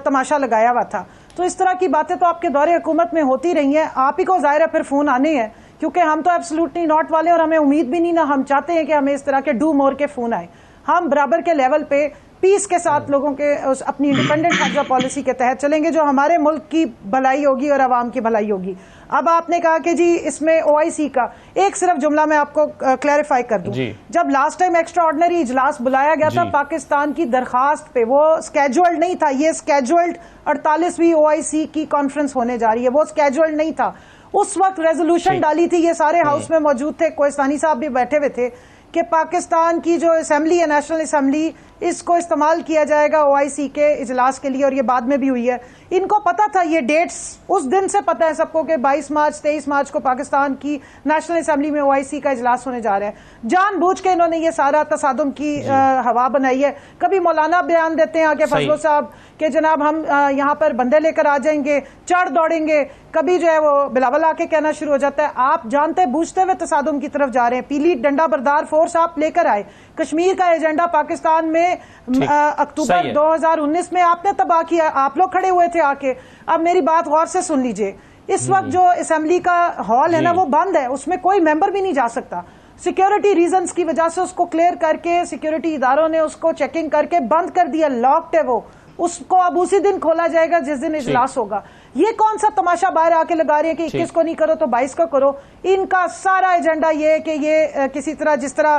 تماشا لگایا ہوا تھا۔ تو اس طرح کی باتیں تو آپ کے دور حکومت میں ہوتی رہی ہیں، آپ ہی کو ظاہر ہے پھر فون آنے ہیں، کیونکہ ہم تو ایبسولوٹلی ناٹ والے، اور ہمیں امید بھی نہیں، نہ ہم چاہتے ہیں کہ ہمیں اس طرح کے ڈو مور کے فون آئے۔ ہم برابر کے لیول پہ پیس کے ساتھ لوگوں کے اپنی انڈیپینڈنٹ خارجہ پالیسی کے تحت چلیں گے جو ہمارے ملک کی بھلائی ہوگی اور عوام کی بھلائی ہوگی۔ اب آپ نے کہا کہ جی اس میں OIC کا ایک صرف جملہ میں آپ کو کلیریفائی کر دوں، جب لاسٹ ٹائم ایکسٹرا آرڈنری اجلاس بلایا گیا تھا پاکستان کی درخواست پہ، وہ سکیجولڈ نہیں تھا، یہ سکیجولڈ 48ویں OIC کی کانفرنس ہونے جا رہی ہے، وہ سکیجولڈ نہیں تھا۔ اس وقت ریزولوشن ڈالی تھی، یہ سارے ہاؤس میں موجود تھے، کوہستانی صاحب بھی بیٹھے ہوئے تھے، کہ پاکستان کی جو اسمبلی ہے نیشنل اسمبلی، اس کو استعمال کیا جائے گا OIC کے اجلاس کے لیے، اور یہ بعد میں بھی ہوئی ہے۔ ان کو پتا تھا، یہ ڈیٹس اس دن سے پتا ہے سب کو کہ 22 مارچ 23 مارچ کو پاکستان کی نیشنل اسمبلی میں OIC کا اجلاس ہونے جا رہا ہے۔ جان بوجھ کے انہوں نے یہ سارا تصادم کی ہوا بنائی ہے۔ کبھی مولانا بیان دیتے ہیں آگے فضلو صاحب کہ جناب ہم یہاں پر بندے لے کر آ جائیں گے، چڑھ دوڑیں گے، کبھی جو ہے وہ بلاول آ کے کہنا شروع ہو جاتا ہے۔ آپ جانتے بوجھتے ہوئے تصادم کی طرف جا رہے ہیں۔ پیلی ڈنڈا بردار فورس آپ لے کر آئے، کشمیر کا ایجنڈا پاکستان میں اکتوبر 2019 میں آپ نے تباہ کیا، آپ لوگ کھڑے ہوئے تھے آ کے۔ اب میری بات غور سے سن لیجئے، اس وقت جو اسمبلی کا ہال ہے نا وہ بند ہے، اس میں کوئی ممبر بھی نہیں جا سکتا، سیکیورٹی ریزنز کی وجہ سے اس کو کلیئر کر کے سیکیورٹی اداروں نے اس کو چیکنگ کر کے بند کر دیا، لاکڈ ہے وہ، اس کو اب اسی دن کھولا جائے گا جس دن اجلاس ہوگا۔ یہ کون سا تماشا باہر آ کے لگا رہے ہیں کہ 21 کو نہیں کرو تو 22 کو کرو؟ ان کا سارا ایجنڈا یہ ہے کہ یہ کسی طرح جس طرح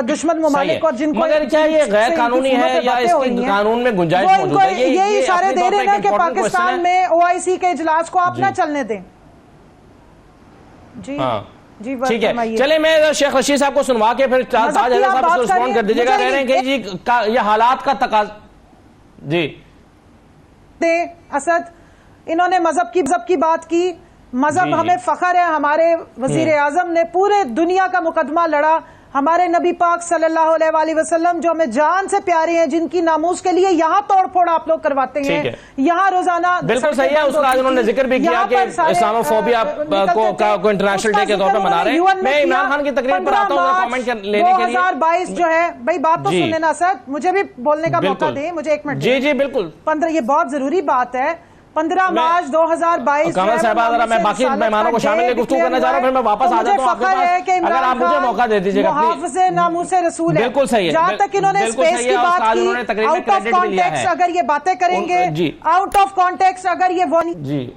دشمن ممالک اور جن کو مگر کیا یہ غیر قانونی ہے یا اس کی قانون میں گنجائش موجود ہے؟ یہ اشارے دے رہے ہیں کہ پاکستان میں OIC کے اجلاس کو آپ نہ چلنے دیں۔ جی جی ٹھیک ہے، چلے میں شیخ رشید صاحب کو سنوا کے پھر تاج حیدر صاحب کو رسپونڈ کر دیجیے گا۔ کہہ رہے ہیں کہ جی یہ حالات کا تقاضا، جی اسد انہوں نے مذہب کی بات کی، مذہب ہمیں فخر ہے، ہمارے وزیر اعظم نے پورے دنیا کا مقدمہ لڑا، ہمارے نبی پاک صلی اللہ علیہ وآلہ وسلم جو ہمیں جان سے پیارے ہیں، جن کی ناموس کے لیے یہاں توڑ پھوڑ آپ لوگ کرواتے ہیں، یہاں روزانہ بالکل صحیح ہے۔ اس کا انہوں نے ذکر بھی کیا کہ اسلاموفوبیا کو انٹرنیشنل ڈے کے طور پہ منا رہے ہیں۔ میں عمران خان کی تقریر پر آتا ہوں کامنٹ لینے کے لیے۔ 2022 جو ہے، بھائی بات تو سن لینا سر، مجھے بھی بولنے کا موقع دیں، مجھے 1 منٹ۔ جی جی بالکل، یہ بہت ضروری بات ہے۔ 15 مارچ 2022 کمل صاحبہ ذرا میں باقی مہمانوں کو شامل لے گفتگو کرنا چاہ رہا ہوں، پھر میں واپس آ جاتا ہوں آپ کے پاس، اگر آپ مجھے موقع دے دیجیے گا محافظ ناموس رسول ہے۔ بالکل صحیح ہے، جہاں تک انہوں نے اسپیس کی بات کی، آؤٹ آف کانٹیکسٹ اگر یہ باتیں کریں گے، آؤٹ آف کانٹیکسٹ اگر یہ وہ نہیں۔ جی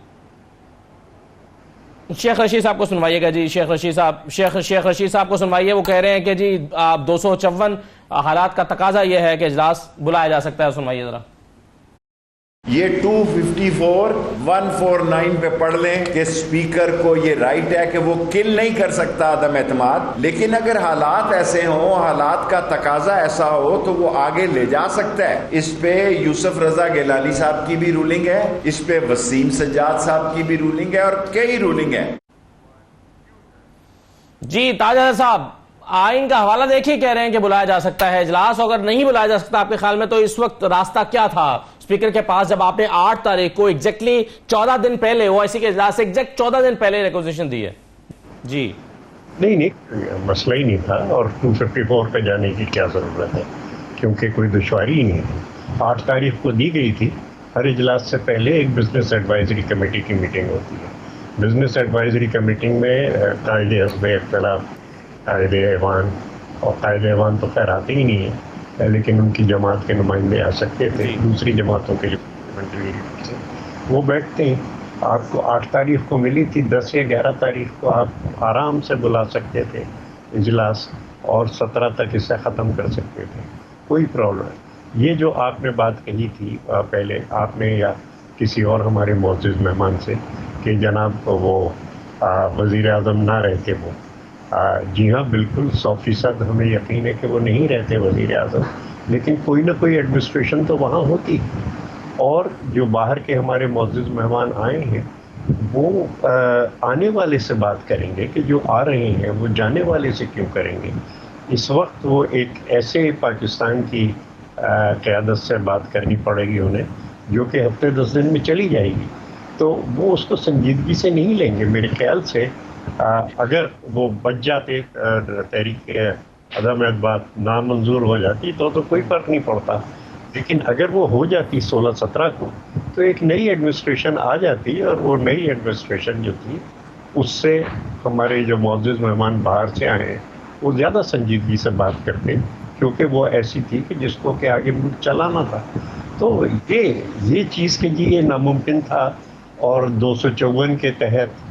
شیخ رشید صاحب کو سنوائیے گا۔ جی شیخ رشید صاحب کو سنوائیے، وہ کہہ رہے ہیں کہ جی 254 حالات کا تقاضا یہ ہے کہ اجلاس بلایا جا سکتا ہے، سنوائیے ذرا۔ یہ 254 149 پہ پڑھ لیں کہ اسپیکر کو یہ رائٹ ہے کہ وہ کل نہیں کر سکتا عدم اعتماد، لیکن اگر حالات ایسے ہوں، حالات کا تقاضا ایسا ہو تو وہ آگے لے جا سکتا ہے۔ اس پہ یوسف رضا گیلانی صاحب کی بھی رولنگ ہے، اس پہ وسیم سجاد صاحب کی بھی رولنگ ہے، اور کئی رولنگ ہے۔ جی تاج صاحب، آئین کا حوالہ دیکھیے، کہہ رہے ہیں کہ بلایا جا سکتا ہے اجلاس، اگر نہیں بلایا جا سکتا آپ کے خیال میں تو اس وقت راستہ کیا تھا اسپیکر کے پاس جب آپ نے 8 تاریخ کو ایگزیکٹلی 14 دن پہلے او آئی سی کے اجلاس سے ایگزیکٹ 14 دن پہلے ریکوزیشن دی ہے؟ جی نہیں مسئلہ ہی نہیں تھا، اور 254 پہ جانے کی کیا ضرورت ہے، کیونکہ کوئی دشواری ہی نہیں تھی۔ 8 تاریخ کو دی گئی تھی، ہر اجلاس سے پہلے ایک بزنس ایڈوائزری کمیٹی کی میٹنگ ہوتی ہے۔ بزنس ایڈوائزری کمیٹی میں قائد حزب اختلاف، قائد ایوان، اور قائد ایوان تو خیر آتے ہی نہیں ہے، لیکن ان کی جماعت کے نمائندے آ سکتے تھے، دوسری جماعتوں کے جو پارلیمنٹری لیڈرز ہیں وہ بیٹھتے ہیں۔ آپ کو 8 تاریخ کو ملی تھی، 10 یا 11 تاریخ کو آپ آرام سے بلا سکتے تھے اجلاس، اور 17 تک اسے ختم کر سکتے تھے، کوئی پرابلم نہیں۔ یہ جو آپ نے بات کہی تھی پہلے، آپ نے یا کسی اور ہمارے معزز مہمان سے، کہ جناب وہ وزیر اعظم نہ رہتے، وہ جی ہاں بالکل 100% ہمیں یقین ہے کہ وہ نہیں رہتے وزیر اعظم، لیکن کوئی نہ کوئی ایڈمنسٹریشن تو وہاں ہوتی، اور جو باہر کے ہمارے معزز مہمان آئے ہیں وہ آنے والے سے بات کریں گے کہ جو آ رہے ہیں وہ جانے والے سے کیوں کریں گے۔ اس وقت وہ ایک ایسے پاکستان کی قیادت سے بات کرنی پڑے گی انہیں، جو کہ ہفتے 10 دن میں چلی جائے گی، تو وہ اس کو سنجیدگی سے نہیں لیں گے میرے خیال سے۔ اگر وہ بچ جاتے، تحریک عدم اعتماد نامنظور ہو جاتی تو کوئی فرق نہیں پڑتا، لیکن اگر وہ ہو جاتی 16-17 کو تو ایک نئی ایڈمنسٹریشن آ جاتی، اور وہ نئی ایڈمنسٹریشن جو تھی اس سے ہمارے جو معزز مہمان باہر سے آئے ہیں وہ زیادہ سنجیدگی سے بات کرتے، کیونکہ وہ ایسی تھی کہ جس کو کہ آگے ملک چلانا تھا۔ تو یہ چیز کہ جی یہ ناممکن تھا، اور 254 کے تحت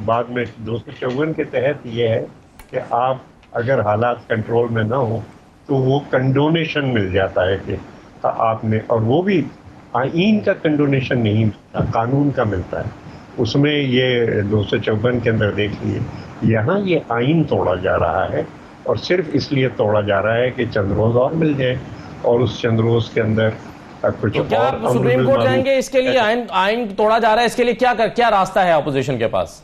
بعد میں 254 کے تحت یہ ہے کہ آپ اگر حالات کنٹرول میں نہ ہوں تو وہ کنڈونیشن مل جاتا ہے کہ آپ نے، اور وہ بھی آئین کا کنڈونیشن نہیں ملتا، قانون کا ملتا ہے۔ اس میں یہ 254 کے اندر دیکھ لیے، یہاں یہ آئین توڑا جا رہا ہے، اور صرف اس لیے توڑا جا رہا ہے کہ چند روز اور مل جائے، اور اس چند روز کے اندر کچھ تو کیا اور سپریم کورٹ جائیں گے اس کے لیے؟ آئین توڑا جا رہا ہے، اس کے لیے کیا راستہ ہے اپوزیشن کے پاس؟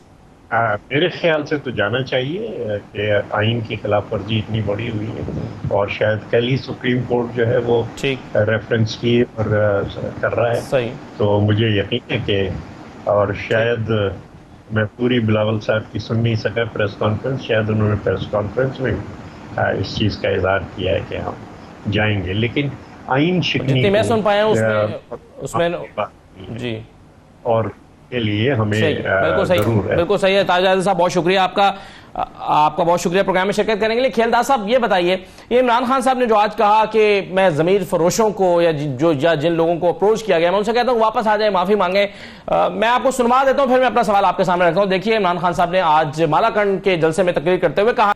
میرے خیال سے تو جانا چاہیے کہ آئین کی خلاف ورزی اتنی بڑی ہوئی ہے، اور شاید کل ہی سپریم کورٹ جو ہے وہ ریفرنس کی اور کر رہا ہے، صحیح۔ تو مجھے یقین ہے کہ، اور شاید میں پوری بلاول صاحب کی سن نہیں سکا پریس کانفرنس، شاید انہوں نے پریس کانفرنس میں اس چیز کا اظہار کیا ہے کہ ہم جائیں گے، لیکن آئین شکنی میں سن پایا اس میں جی، اور کے لیے ہمیں ضرور ہے۔ بالکل صحیح ہے تاج عادل صاحب، بہت شکریہ آپ کا بہت شکریہ پروگرام میں شرکت کرنے کے لیے۔ کھیلدار صاحب یہ بتائیے، یہ عمران خان صاحب نے جو آج کہا کہ میں ضمیر فروشوں کو یا جن لوگوں کو اپروچ کیا گیا، میں ان سے کہتا ہوں واپس آ جائیں، معافی مانگیں۔ میں آپ کو سنوا دیتا ہوں، پھر میں اپنا سوال آپ کے سامنے رکھتا ہوں۔ دیکھیے عمران خان صاحب نے آج مالاکنڈ کے جلسے میں تقریر کرتے ہوئے کہا،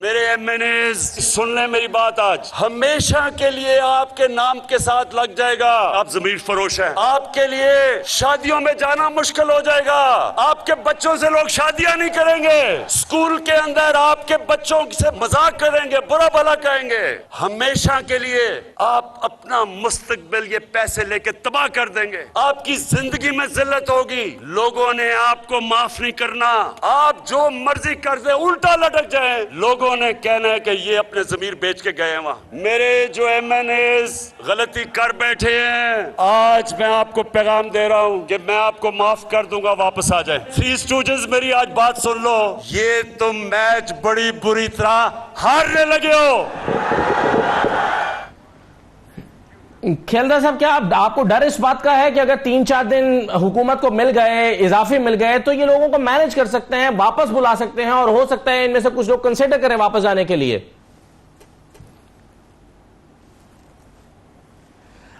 میرے ایم این ایز سن لیں میری بات، آج ہمیشہ کے لیے آپ کے نام کے ساتھ لگ جائے گا آپ ضمیر فروش ہیں، آپ کے لیے شادیوں میں جانا مشکل ہو جائے گا، آپ کے بچوں سے لوگ شادیاں نہیں کریں گے، اسکول کے اندر آپ کے بچوں سے مذاق کریں گے، برا بھلا کہیں گے، ہمیشہ کے لیے آپ اپنا مستقبل یہ پیسے لے کے تباہ کر دیں گے، آپ کی زندگی میں ذلت ہوگی، لوگوں نے آپ کو معاف نہیں کرنا، آپ جو مرضی کر دیں، الٹا لٹک جائیں، لوگوں نے کہنا ہے کہ یہ اپنے ضمیر بیچ کے گئے ہیں وہاں۔ میرے جو ایم این ایز غلطی کر بیٹھے ہیں، آج میں آپ کو پیغام دے رہا ہوں کہ میں آپ کو معاف کر دوں گا، واپس آ جائیں۔ تھری اسٹوڈنٹس میری آج بات سن لو، یہ تم میچ بڑی بری طرح ہارنے لگے ہو۔ کھیلدار صاحب، کیا آپ کو ڈر اس بات کا ہے کہ اگر 3-4 دن حکومت کو مل گئے، اضافی مل گئے، تو یہ لوگوں کو مینج کر سکتے ہیں، واپس بلا سکتے ہیں، اور ہو سکتا ہے ان میں سے کچھ لوگ کنسیڈر کریں واپس جانے کے لیے؟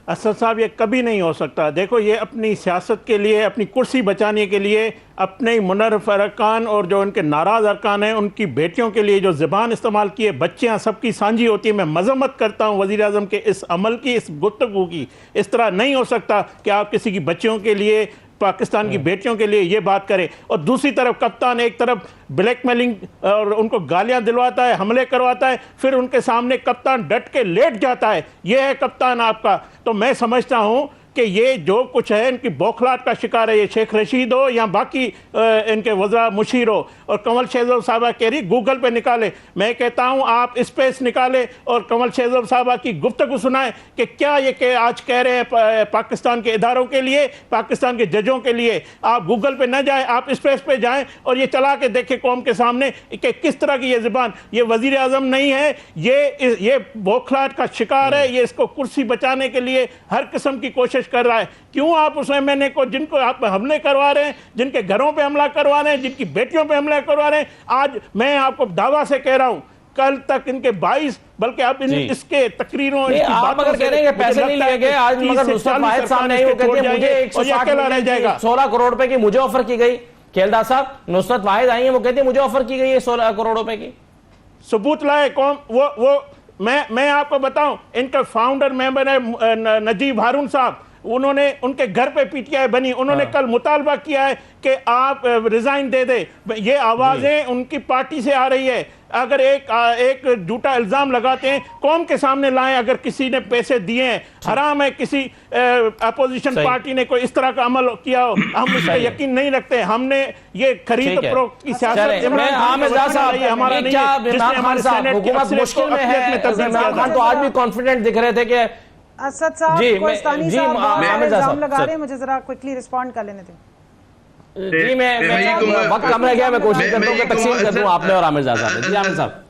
اسد صاحب یہ کبھی نہیں ہو سکتا. دیکھو یہ اپنی سیاست کے لیے، اپنی کرسی بچانے کے لیے اپنے منحرف ارکان اور جو ان کے ناراض ارکان ہیں ان کی بیٹیوں کے لیے جو زبان استعمال کی ہے، بچیاں سب کی سانجھی ہوتی ہیں. میں مذمت کرتا ہوں وزیر اعظم کے اس عمل کی، اس گفتگو کی. اس طرح نہیں ہو سکتا کہ آپ کسی کی بچیوں کے لیے، پاکستان کی بیٹیوں کے لیے یہ بات کرے، اور دوسری طرف کپتان ایک طرف بلیک میلنگ اور ان کو گالیاں دلواتا ہے، حملے کرواتا ہے، پھر ان کے سامنے کپتان ڈٹ کے لیٹ جاتا ہے. یہ ہے کپتان آپ کا. تو میں سمجھتا ہوں کہ یہ جو کچھ ہے ان کی بوکھلاٹ کا شکار ہے. یہ شیخ رشید ہو یا باقی ان کے وزراء مشیر ہو. اور کنول شہزاد صاحبہ کہہ رہی گوگل پہ نکالے. میں کہتا ہوں آپ اسپیس نکالے اور کنول شہزاد صاحبہ کی گفتگو سنائیں کہ کیا یہ کہ آج کہہ رہے ہیں پاکستان کے اداروں کے لیے، پاکستان کے ججوں کے لیے. آپ گوگل پہ نہ جائیں، آپ اسپیس پہ جائیں اور یہ چلا کے دیکھیں قوم کے سامنے کہ کس طرح کی یہ زبان. یہ وزیر اعظم نہیں ہے، یہ بوکھلاٹ کا شکار ہے. یہ اس کو کرسی بچانے کے لیے ہر قسم کی کوشش کر رہا ہے. کیوں آپ اس ایم این اے کو، جن کو آپ حملے کروا رہے ہیں، جن کے گھروں پہ حملہ کروا رہے ہیں، جن کی بیٹیوں پہ حملہ کروا رہے ہیں، آج میں آپ کو دعویٰ سے کہہ رہا ہوں کل تک ان کے 22 بلکہ اب اس کے تقریروں آپ اگر کہہ رہے ہیں کہ پیسے نہیں لیے گئے، آج مگر نصرت واحد صاحب نہیں، وہ کہتے ہیں مجھے 16 کروڑ روپے کی مجھے آفر کی گئی. کھیلدار صاحب، نصرت واحد آئی ہیں، وہ کہتے ہیں مجھے آفر کی گئی ہے 16 کروڑ روپے کی. ثبوت لائے قوم. وہ میں آپ کو بتاؤں، ان کا فاؤنڈر ممبر ہے نجیب ہارون صاحب. انہوں نے ان کے گھر پہ پی ٹی آئی بنی. انہوں نے کل مطالبہ کیا ہے کہ آپ ریزائن دے دیں. یہ آوازیں ان کی پارٹی سے آ رہی ہے. اگر ایک جھوٹا الزام لگاتے ہیں قوم کے سامنے لائیں. اگر کسی نے پیسے دیے ہیں، حرام ہے کسی اپوزیشن پارٹی نے کوئی اس طرح کا عمل کیا ہو. ہم اس پہ یقین نہیں رکھتے. ہم نے یہ خرید فروخت کی سیاست ہمارا نہیں. حکومت مشکل میں ہے. عمران خان تو آج بھی کانفیڈنٹ دکھ رہے تھے کہ اسد صاحب کوہستانی صاحب الزام لگا رہے ہیں. مجھے ذرا کوئکلی ریسپونڈ کر لینے دیں. جی میں وقت کم رہ گیا، میں کوشش کرتا ہوں کہ تقسیم کر دوں آپ نے اور عامر صاحب نے. جی عامر صاحب.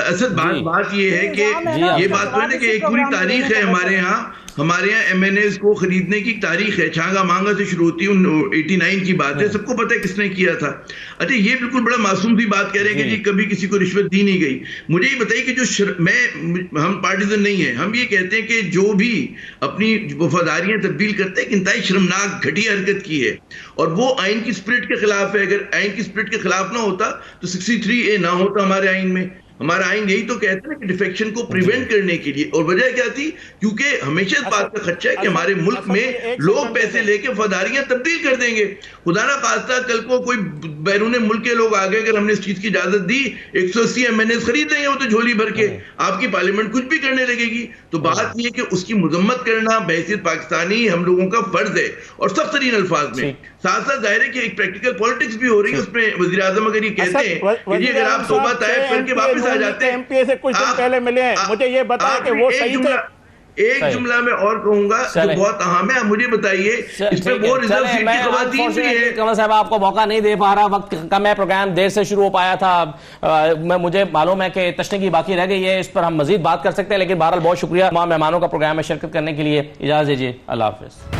اسد بات یہ ہے کہ یہ بات تو ہے نا کہ ایک پوری تاریخ ہے ہمارے ہاں ایم این ایز کو خریدنے کی تاریخ ہے. چھانگا مانگا سے شروع ہوتی ہے، 89 کی بات ہے. سب کو پتہ ہے کس نے کیا تھا. اچھا یہ بالکل بڑا معصوم سی بات کہہ رہے ہیں کہ جی کبھی کسی کو رشوت دی نہیں گئی. مجھے یہ بتائیے کہ ہم پارٹیزن نہیں ہیں. ہم یہ کہتے ہیں کہ جو بھی اپنی وفاداریاں تبدیل کرتے ہیں، ایک انتہائی شرمناک گھٹیا حرکت کی ہے اور وہ آئین کی اسپرٹ کے خلاف ہے. اگر آئین کی اسپرٹ کے خلاف نہ ہوتا تو 63A نہ ہوتا ہمارے آئین میں. ہمارا آئین یہی تو کہتا ہے کہ ڈیفیکشن کو پریونٹ کرنے کے لیے. اور وجہ کیا تھی؟ کیونکہ ہمیشہ اس بات کا خدشہ ہے کہ ہمارے ملک میں لوگ پیسے لے کے وفاداریاں تبدیل کر دیں گے. خدا نہ خواستہ کل کو کوئی بیرون ملک کے لوگ آگے اگر ہم نے اس چیز کی اجازت دی 180 ایم این ایز خرید لیں گے وہ تو جھولی بھر کے. آپ کی پارلیمنٹ کچھ بھی کرنے لگے گی. تو بات یہ کہ اس کی مذمت کرنا بحیثیت پاکستانی ہم لوگوں کا فرض ہے اور سخت ترین الفاظ میں. ساتھ ساتھ ظاہر ہے کہ ایک پریکٹیکل پالیٹکس بھی ہو رہی ہے. اس میں وزیر اعظم اگر یہ کہتے ہیں کہ جی اگر آپ توبہ طائب کر کے واپس آ جاتے ہیں، ایم پی اے سے کچھ دن پہلے ملے ہیں، مجھے یہ بتائیں کہ وہ صحیح تھے. ایک جملہ میں اور کہوں گا جو بہت اہم ہے. مجھے بتائیے اس میں وہ ریزرو سیٹ کی خواتین بھی ہیں. کنور صاحب آپ کو موقع نہیں دے پا رہا، وقت کم ہے، پروگرام دیر سے شروع ہو پایا تھا. مجھے معلوم ہے کہ تشنگی باقی رہ گئی ہے، اس پر ہم مزید بات کر سکتے ہیں، لیکن بہرحال بہت شکریہ تمام مہمانوں کا پروگرام میں شرکت کرنے کے لیے. اجازت دیجیے، اللہ حافظ.